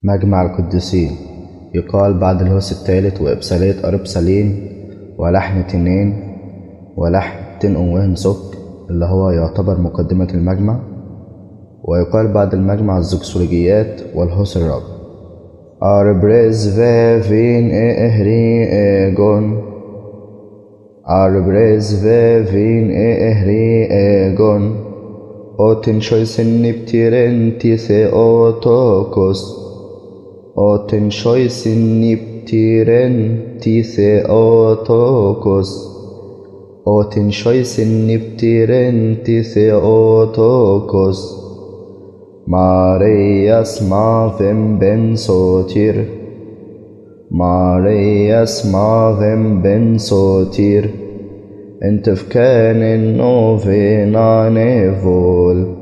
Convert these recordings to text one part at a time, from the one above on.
مجمع القديسين يقال بعد الهوس الثالث وإبصالية أربسالين ولحن تنين ولحن تنقم وهم سك اللي هو يعتبر مقدمة المجمع، ويقال بعد المجمع الزكسولوجيات والهوس الرابع. أربرز فين إهري إيجون أربرز فين إهري إيجون أوتن شويسن نبتيرنتي ثيوتوكوس أوتن شويسن نبتيرنتي ثيوتوكوس أوتن شويسن نبتيرنتي ثيوتوكوس Marias mavem ben sotir Marias mavem ben sotir انت في كان النوفي نانيفول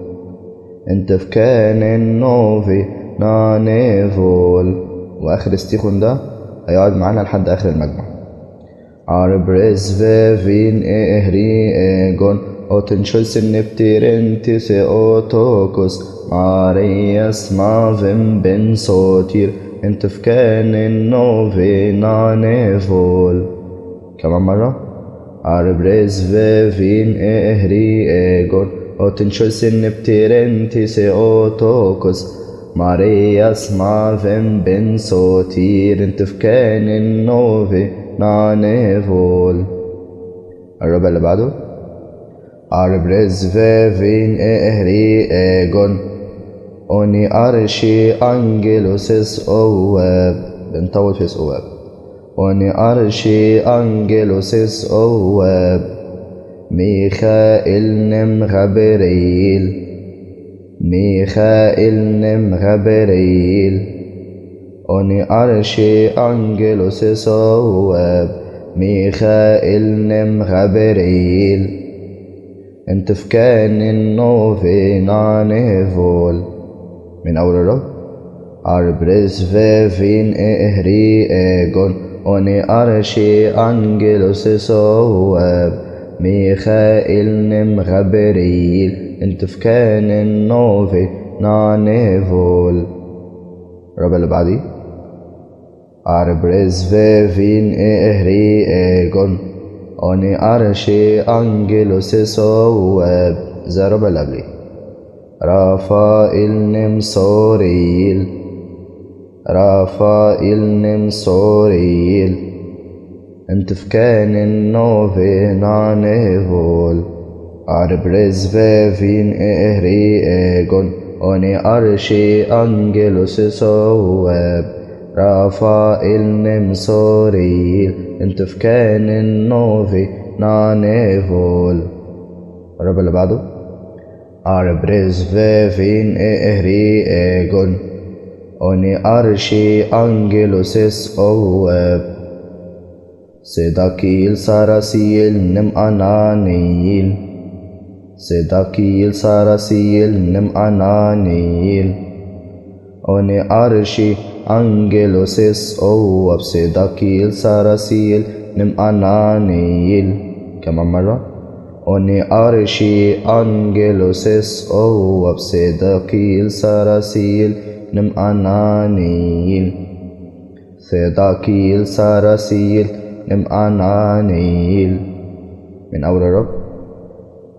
انت في كان النوفي نانيفول. واخر استيخون ده هيقعد معانا لحد اخر المجمع. عربرز فين اهري ايجون اوتن شويسن نبتيرنتي ثيوتوكوس Marias mavem ben sotir انت في كان النوفي نانيفول. كمان مرة. عربرز فين اهري ايجون اوتن شويسن نبتيرنتي ثيوتوكوس Marias mavem ben sotir انت في كان النوفي نانيفول. الربع اللي بعده. عربرز فين اهري ايجون أوني أرشي أنجلوسيس أواب بنطول في أواب. أوني أرشي أنجلوسيس أواب ميخائيل نم غبريل ميخائيل نم غبريل أوني أرشي أنجلوسيس أواب ميخائيل نم غبريل انت في كان النوفي نانيفول. من أول الرب. عربرز فين اهري ايجون أوني أرشي أنجلوسيس أواب ميخائيل نم غبريل انت في كان النوفي نانيفول. الربع اللي بعديه. عربرز فين اهري ايجون أوني أرشي أنجلوسيس أواب زي الربع اللي قبليه. رافائيل نم سوريل رافائيل نم سوريل انت في كان النوفي نانيفول. عربرز فين اهري ايجون أوني أرشي أنجلوسيس أواب رافائيل نم سوريل انت في كان النوفي نانيفول. الربع اللي بعده. عربرز فين اهري ايجون أوني أرشي أنجلوسيس أواب سيداكيل ساراسيل نم أنانيل سيداكيل ساراسيل نم أنانيل أوني أرشي أنجلوسيس أواب سيداكيل ساراسيل نم أنانيل. كمان مرة. أوني أرشي أنجلوسيس أواب سيداكيل ساراسيل نم أنانيل سيداكيل ساراسيل نم أنانيل. من أول الرب.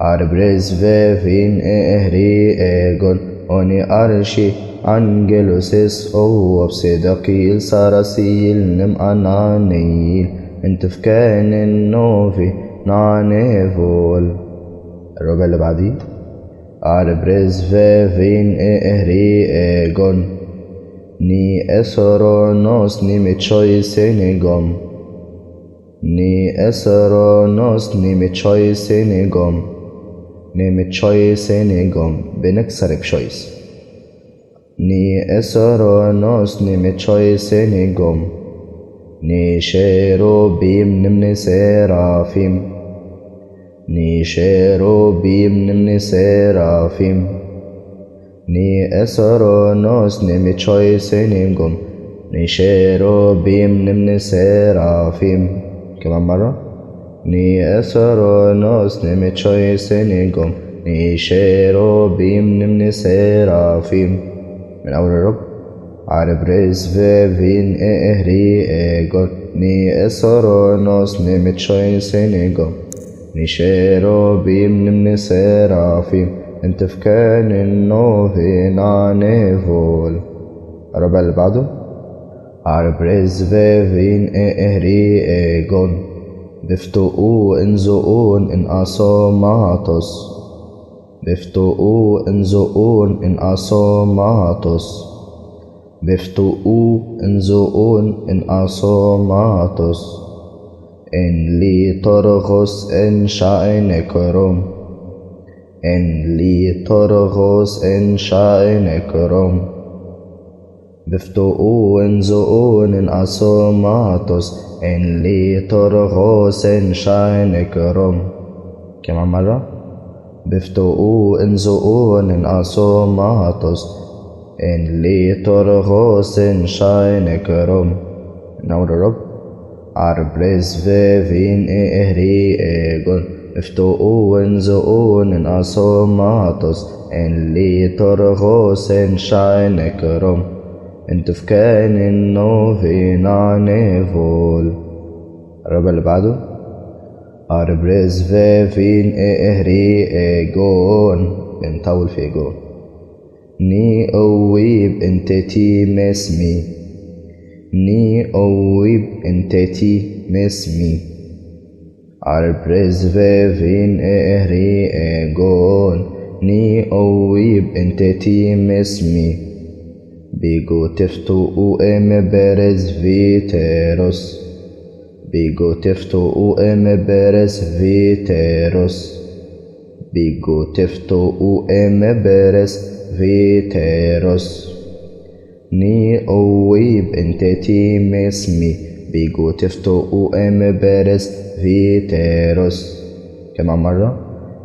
عربرز فين اهري ايجون أوني أرشي أنجلوسيس أواب سيداكيل ساراسيل نم أنانيل انت في كان النوفي نانيفول. الربع اللي بعديه. عربرز فين اهري ايجون ني اسرونوس ني متشوي سينيغوم ني اسرونوس ني متشوي سينيغوم ني متشوي سينيغوم بنكسر بشويس ني اسرونوس ني متشوي سينيغوم ني شيروبيم نمني سيرافيم ني شيروبيم نمني سيرافيم ني اسرونوس ني متشوي سينيغوم ني شيروبيم نمني سيرافيم. كمان مرة. ني اسرونوس ني متشوي سينيغوم ني شيروبيم نمني سيرافيم. من أول الرب. Arbres vevin ehri egon, ni esoronos nimitchoy senigo, ni cherubim nimni serafim, انت في كان النوفين عنيفول. الربع اللي بعده Arbres vevin ehri egon, بفتقو انزقون ان اصوماتوس، بفتقو انزقون ان اصوماتوس، بفتقو انزقون ان اصوماتوس، ان لي ترغس ان شعينكرم، ان لي ترغس ان شعينكرم، بفتقو انزقون ان اصوماتوس، ان لي ترغس ان شعينكرم. كمان مرة بفتقو انزقون ان اصوماتوس، ان لي ترغس ان شعينكرم. نور الرب Arbres vevin ehri egon, افتقوا انزقون ان اصوماتوس، ان لي ترغس ان شعينكرم، انتو في كان النوفين عنيفول. الربع اللي بعده Arbres vevin ehri egon، بنطول في ايجون، ني اويب انتتي مسمي، ني اويب انتتي مسمي. Arbres vevin ehri egon، ني اويب انتتي مسمي، بيجو تفتقو ام برز فيتيروس، بيجو تفتقو ام برز فيتيروس، بيجو تفتقو ام برز فيتيروس. ني اويب انتتي مسمي، بيجو تفتقو ام برز فيتيروس. كمان مرة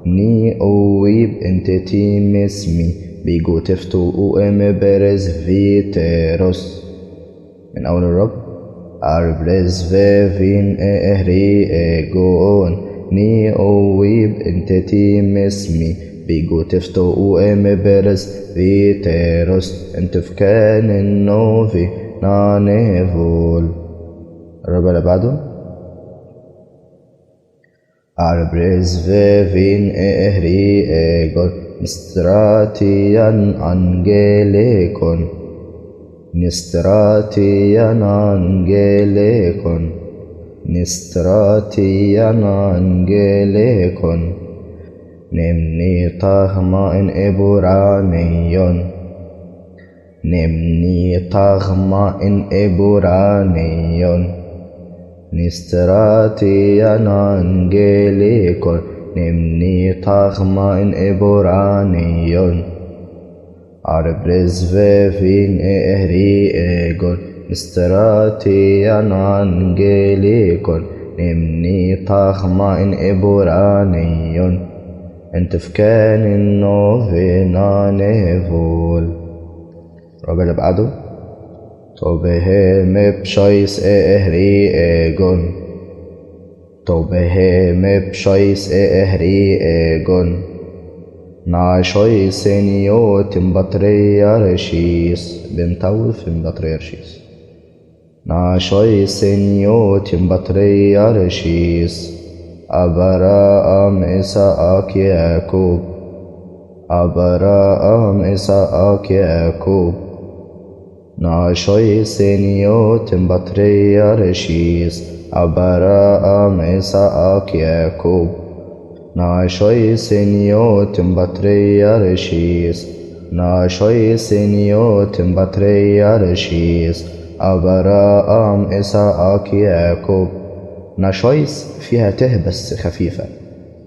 ني اويب انتتي مسمي، بيجو تفتقو ام برز فيتيروس. من اول الرب Arbres vevin ehri egon، ني اويب انتتي مسمي، بيجو تفتقو ام برز فيتيروس، انتو في كان النوفي نانيفول. الربع اللي بعده Arbres vevin ehri egon، نستراتيان انجيليكون، نستراتيان انجيليكون، نستراتيان انجيليكون، نمني طغما ان ابورانيون، نمني طغما ان ابورانيون، نستراتيان انجيليكون، نمني طغما ان ابورانيون. Arbres vevin ehri egon، نستراتيان انجيليكون، نمني طغما ان ابورانيون، انت في كان النوفين عنيفول. الربع اللي بعده توبهم بشايس ehri egon، توبهم بشايس ehri egon، ناشوي سينيوت بطريرشيس، بنطول في بطريرشيس، ناشوي سينيوت بطريرشيس، أبراام إسحاق يعقوب، أبراام إسحاق يعقوب، ناشوي سينيوت بطريرشيس، أبراام إسحاق يعقوب، ناشوي سينيوت بطريرشيس، ناشوي سينيوت بطريرشيس، أبراام إسحاق يعقوب. ناشويس فيها ته بس خفيفة،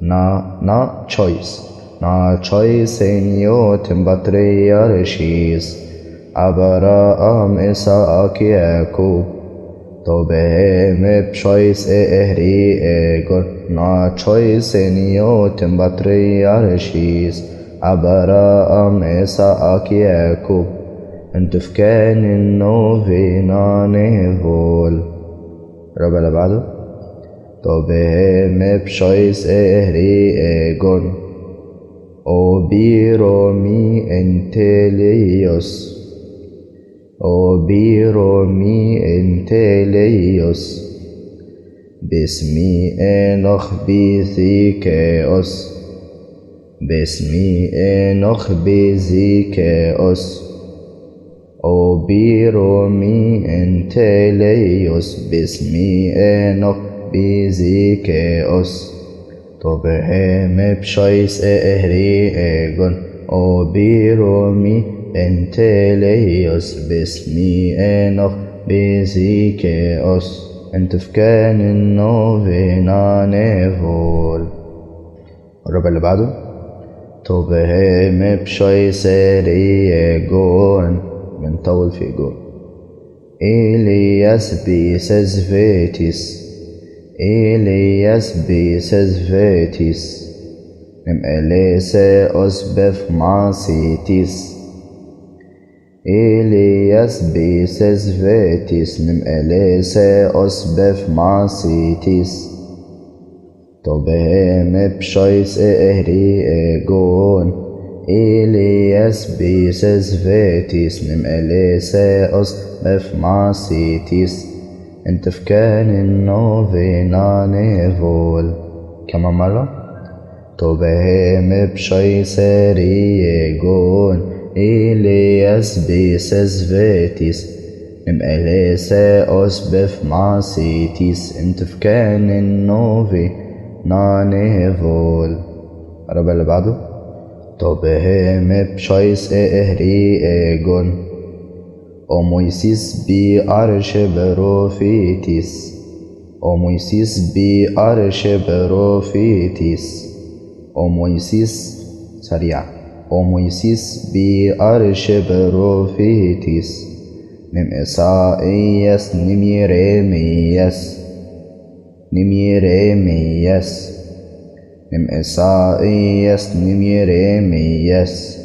نا تشويس، نا تشويس سينيوت بطريرشيس، أبراام إسحاق يعقوب. توبهم بشايس ehri egon، نا تشويس سينيوت بطريرشيس، أبراام إسحاق يعقوب، انتو في كان النوفين عنيفول. الربع اللي بعده توبهم بشايس ehri egon، او بيرومي انتليوس، أوبيرو مي انتليوس باسمي أنخ بيثيكيوس باسمي أنخ بيزيكيوس أوبيرو مي انتليوس باسمي أنخ بيزيكيوس طبهم بشيس إهري إيجون أوبيرو مي انتليوس باسمي أنخ بيزيكيوس انت في كان النوفينا نيفول. الربع اللي بعده طبهم بشيس إيجون بنطول في جون إلياس بيسز فيتيس إلياس بيسز فيتيس نم إليسي أسبف معصيتيس إلياس بيسز فيتيس نم إليسي أسبف معصيتيس طبهم بشيس إهري إيجون إلياس بيسز فيتيس نم إليسي أسبف معصيتيس انت في كان النوفينا نيفول. كمان مرة طبهم بشيس إيجون إلياس بيسز فيتيس نم إليسي أسبف معصيتيس انت في كان النوفينا نيفول. الربع اللي بعده طبهم بشيس إهري إيجون أومويسيس بي أرش بروفيتيس أومويسيس بي أرش بروفيتيس أومويسيس سريع أومويسيس بي أرش بروفيتيس نم إسائياس نميريمياس نميريمياس نم إسائياس نميريمياس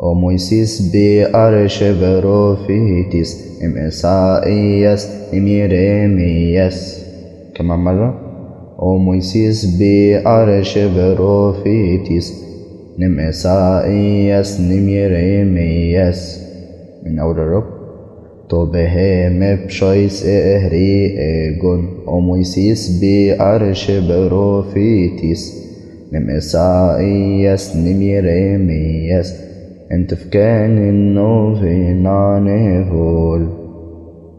أومويسيس بي أرش بروفيتيس نم إسائياس نميريمياس. كمان مرة أومويسيس بي أرش بروفيتيس نم إسائياس نميريمياس. من أول الرب طبهم بشيس إهري إيجون أومويسيس بي أرش بروفيتيس نم إسائياس نميريمياس انت في كان النوفينا نيفول.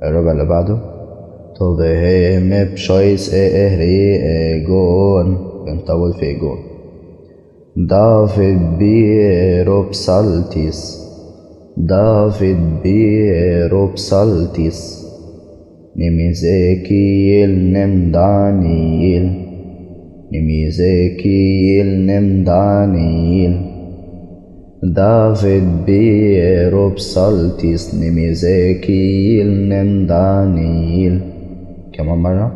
الربع اللي بعده طبهم بشيس إهري إيجون بنطول في إيجون دافيد بيروبسالتيس دافيد بيروبسالتيس نميزيكيل نم دانييل نميزيكيل نم دانييل دافيد بيروبسالتيس نميزيكيل نم دانييل. كمان مرة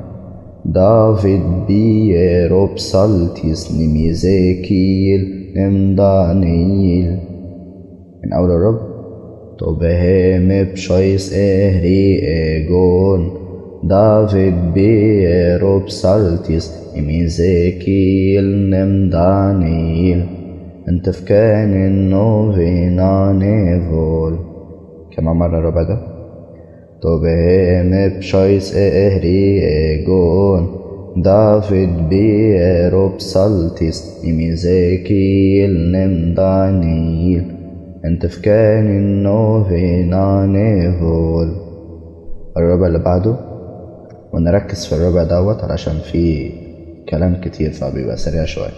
دافيد بيروبسالتيس نميزيكيل نم دانييل. من أول الرب طبهم بشيس إهري إيجون دافيد بيروبسالتيس نميزيكيل نم دانييل انت في كان النوفينا نيفول. كمان مرة الربع ده طبهم بشيس إهري إيجون دافيد بيروبسالتيس نميزيكيل نم دانييل انت في كان النوفينا نيفول. الربع اللي بعده ونركز في الربع دوت علشان فيه كلام كتير فبيبقى سريع شوية.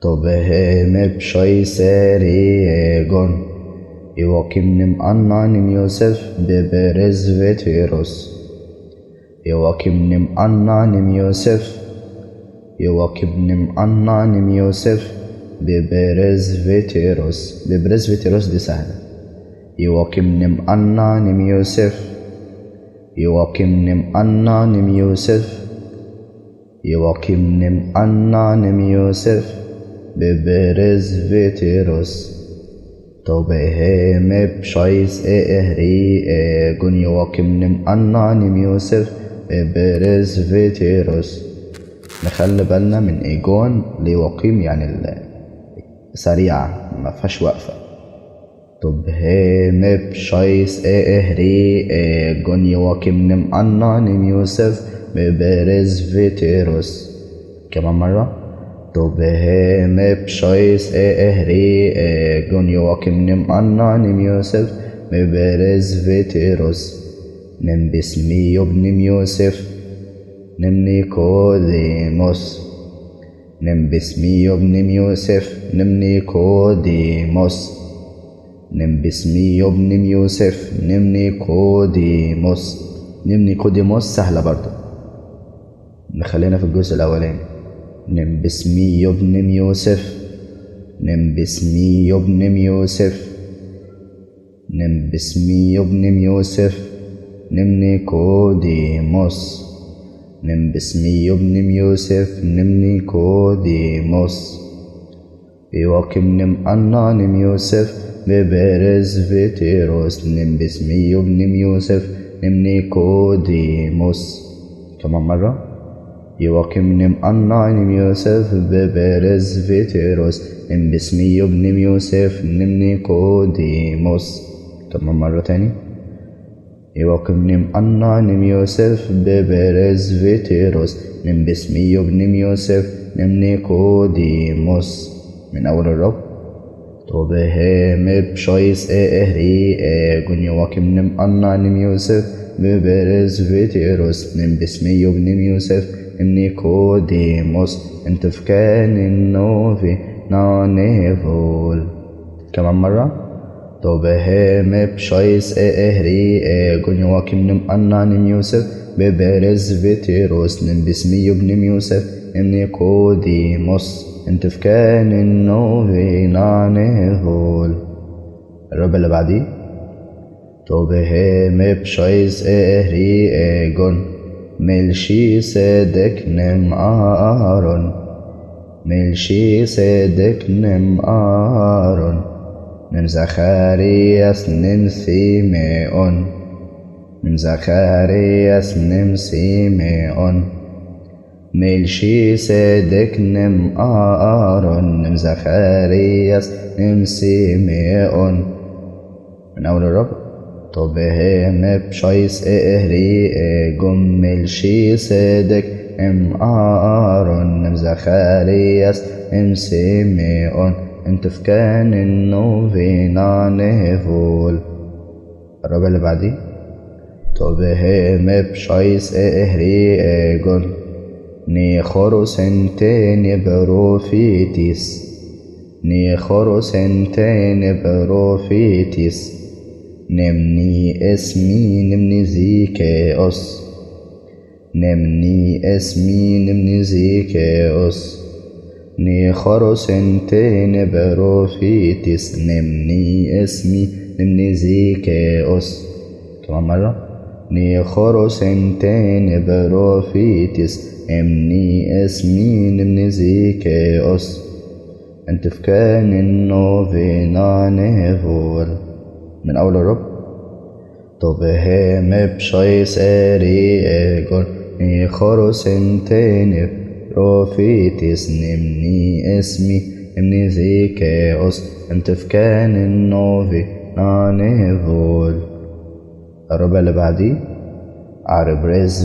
طبهم بشيس إيجون يواكم نم أنا نم يوسف ببرز فيتيروس يواكم نم أنا نم يوسف يواكم نم أنا نم يوسف ببرز فيتيروس. ببرز فيتيروس دي سهلة. يواكم نم أنا نم يوسف يواكم نم أنا نم يوسف يواكم نم أنا نم يوسف ببرز فيتيروس. طبهم بشيس إهري إيجون يواكم نم أنا نم يوسف ببرز فيتيروس. نخلي بالنا من إيجون ليواقيم يعني سريعة ما فيهاش وقفة. Tobheme bscheiß ehri gon Joachim nem Anna nem Yosef beberez veteros. كمان مرة. Tobheme bscheiß ehri gon Joachim nem Anna nem Yosef beberez veteros. Nem bismi yobnim Yosef nem Nikodemos. Nem bismi yobnim Yosef nem Nikodemos. نم باسمي ابن يوسف نم نيقوديموس. نم نيقوديموس سهلة برضو، نخلينا في الجزء الأولاني. نم باسمي ابن يوسف نم باسمي ابن يوسف نم باسمي ابن يوسف نم نيقوديموس. نم باسمي ابن يوسف نم نيقوديموس. يواكم نم أنا نم يوسف ببرز فيتيروس. نم باسمي ابن يوسف نم نيقوديموس. كمان مرة. يواكم نم أنا نم يوسف ببرز فيتيروس. نم باسمي ابن يوسف نم نيقوديموس. كمان مرة تاني. يواكم نم أنا نم يوسف ببرز فيتيروس. نم باسمي ابن يوسف نم نيقوديموس. من أول الرب. Tobheme bscheiß ehri gon Joachim nem Anna nem Yosef beberez veteros. Nem bismi yobnim Yosef nem Nikodemos. انت في كان النوفي نانيفول. كمان مرة. Tobheme bscheiß ehri gon Joachim nem Anna nem Yosef beberez veteros. Nem bismi yobnim Yosef nem Nikodemos. انت في كان النوفي نانيفول. الرب اللي بعديه. Tobheme bscheiß ehri gon ملشي صدق نم آرون. ملشي صدق نم آرون. نم زخارياس نم سيميون. نم زخارياس نم سيميون. ملشي صدق نم آرون. نم زخارياس نم سيميون. من أول الرب. Tobheme bscheiß ehri gon ملشي صدق نم آرون. نم زخارياس نم سيميون. انت في كان النوفي نانيفول. الرب اللي بعديه. Tobheme bscheiß ehri gon نيخورس انتين بروفيتيس. نيخورس انتين بروفيتيس. نمني اسمي نمني زيكيوس. نمني اسمي نمني زيكيوس. نيخورس انتين بروفيتيس. نمني اسمي نمني زيكيوس. كمان مرة. نيخورس انتين بروفيتيس. امني اسمي نمني زيكيوس. انت في كان النوفي نانيفول. من أول الرب. Tobheme bscheiß ehri gon نيخورس انتين بروفيتيس. نمني اسمي نمني زيكيوس. انت في كان النوفي نانيفول. الرب اللي بعديه. عربرز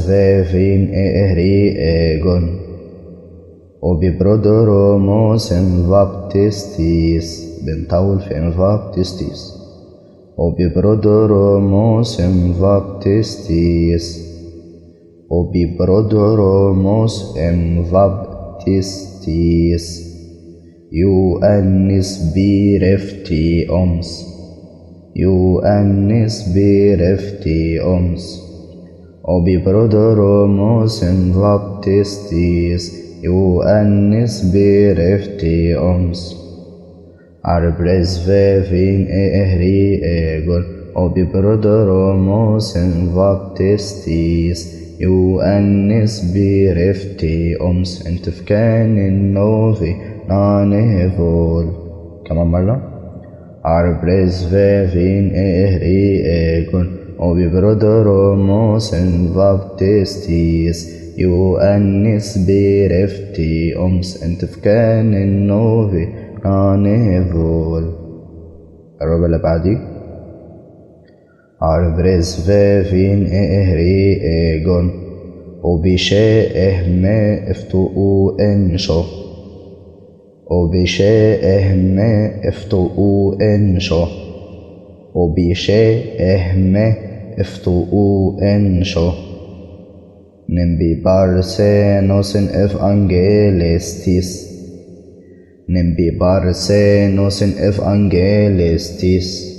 فين ehri gon وببرودروموس ام بابتستيس. بنطول في ام بابتستيس. وببرودروموس ام بابتستيس. وببرودروموس ام بابتستيس. يؤنس برفتي أمس. يؤنس برفتي أمس. وببرودروموس ام بابتستيس. يؤنس برفتي أمس. عربرز فين ehri gon وببرودروموس ام بابتستيس. يؤنس برفتي أمس. انت في كان النوفي نانيفول. كمان مرة. عربرز فين ehri gon وببرودروموس ام بابتستيس. يؤنس برفتي أمس. انت في كان النوفي نانيفول. الربع اللي بعديه عربرز فين إهري إيجون وبشاء ما افتقوا إنشو وبشاء ما افتقوا إنشو وبشاء ما افتقوا إنشو نمبي بارسينوس اف انجيلستيس نمبي بارسينوس اف انجيلستيس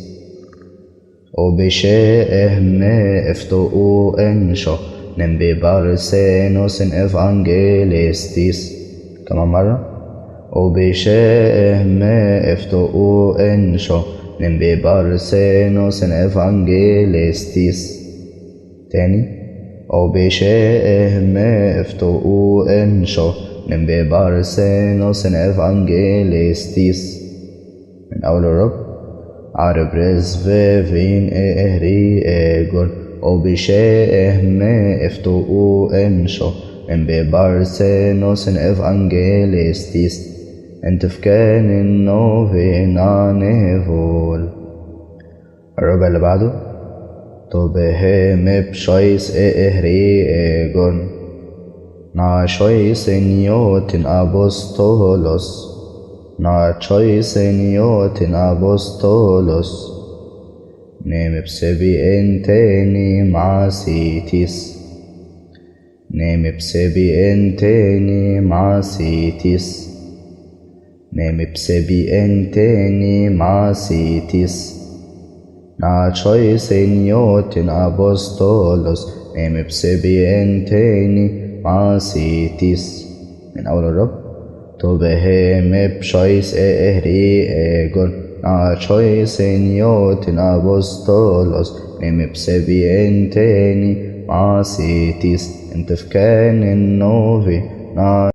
وبشاء ما افتقوا إنشو نمبي بارسينوس اف انجيلستيس كمان مرة وبشاء ما افتقوا إنشو نمبي بارسينوس إفانجيلستيس تاني وبشاء ما افتقوا إنشو نمبي بارسينوس إفانجيلستيس من أول الرب عربرز فين إهري إيجون وبشاء ما افتقوا إنشو نمبي بارسينوس إفانجيلستيس انت في كان النوفينا نيفول الربع اللي بعده توبهم بشويس إهري إيجون نا شويس نيوتن أبوستولوس نا شويس نيوتن أبوستولوس نيم بسبي انتيني مع سيتيس نيم بسبي انتيني مع سيتيس نيم بسبي انتيني مع سيتيس نا شويس نيوتن أبوستولوس نيم بسبي انتيني مع سيتيس من أول الرب توبهم بشويس إهري إيجون نا شويس نيوتن أبوستولوس نيم بسبي انتيني مع سيتيس انت في كان النوفي نا